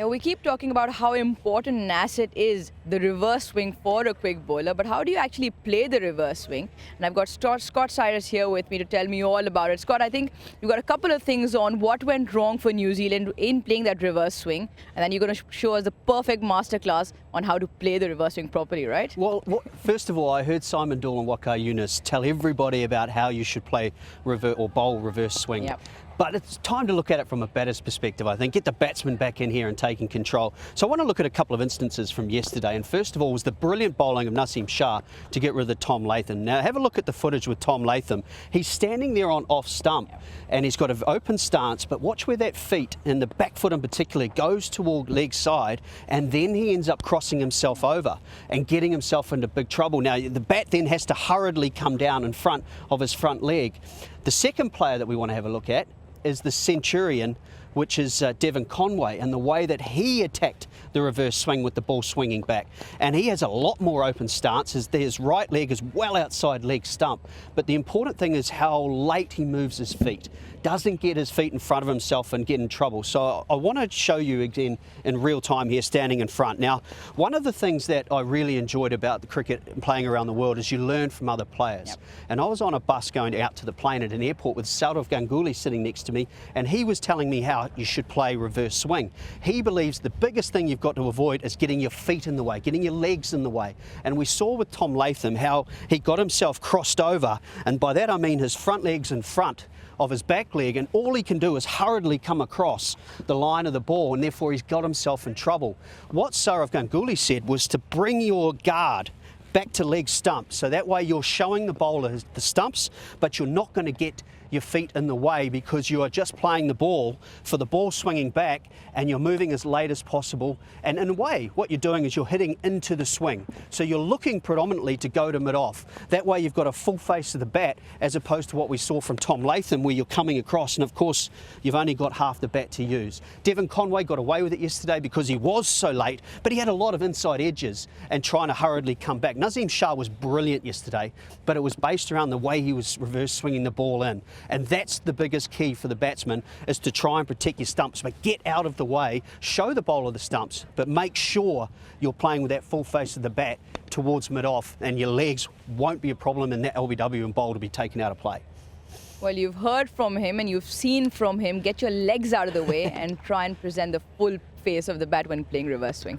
Yeah, we keep talking about how important an asset is the reverse swing for a quick bowler, but how do you actually play the reverse swing? And I've got Scott Styris here with me to tell me all about it. Scott, I think you've got a couple of things on what went wrong for New Zealand in playing that reverse swing, and then you're going to show us the perfect masterclass on how to play the reverse swing properly, right? Well, first of all, I heard Simon Doull and Waka Yunus tell everybody about how you should play bowl reverse swing. Yep. But it's time to look at it from a batter's perspective, I think. Get the batsman back in here and taking control. So I want to look at a couple of instances from yesterday. And first of all was the brilliant bowling of Naseem Shah to get rid of Tom Latham. Now have a look at the footage with Tom Latham. He's standing there on off stump and he's got an open stance, but watch where that feet, and the back foot in particular, goes toward leg side, and then he ends up crossing himself over and getting himself into big trouble. Now the bat then has to hurriedly come down in front of his front leg. The second player that we want to have a look at is the Centurion, which is Devon Conway, and the way that he attacked the reverse swing with the ball swinging back. And he has a lot more open stance. His right leg is well outside leg stump. But the important thing is how late he moves his feet. Doesn't get his feet in front of himself and get in trouble. So I want to show you again in real time here, standing in front. Now, one of the things that I really enjoyed about the cricket and playing around the world is you learn from other players. Yep. And I was on a bus going out to the plane at an airport with Sourav Ganguly sitting next to me, and he was telling me how you should play reverse swing. He believes the biggest thing you've got to avoid is getting your feet in the way, getting your legs in the way. And we saw with Tom Latham how he got himself crossed over, and by that I mean his front leg's in front of his back leg, and all he can do is hurriedly come across the line of the ball, and therefore he's got himself in trouble. What Sourav Ganguly said was to bring your guard back to leg stump, so that way you're showing the bowler the stumps, but you're not going to get your feet in the way because you are just playing the ball for the ball swinging back, and you're moving as late as possible. And in a way, what you're doing is you're hitting into the swing. So you're looking predominantly to go to mid-off. That way you've got a full face of the bat, as opposed to what we saw from Tom Latham, where you're coming across, and of course, you've only got half the bat to use. Devon Conway got away with it yesterday because he was so late, but he had a lot of inside edges and trying to hurriedly come back. Naseem Shah was brilliant yesterday, but it was based around the way he was reverse swinging the ball in. And that's the biggest key for the batsman, is to try and protect your stumps, but get out of the way, show the bowler the stumps, but make sure you're playing with that full face of the bat towards mid-off, and your legs won't be a problem in that LBW and bowl to be taken out of play. Well, you've heard from him and you've seen from him. Get your legs out of the way and try and present the full face of the bat when playing reverse swing.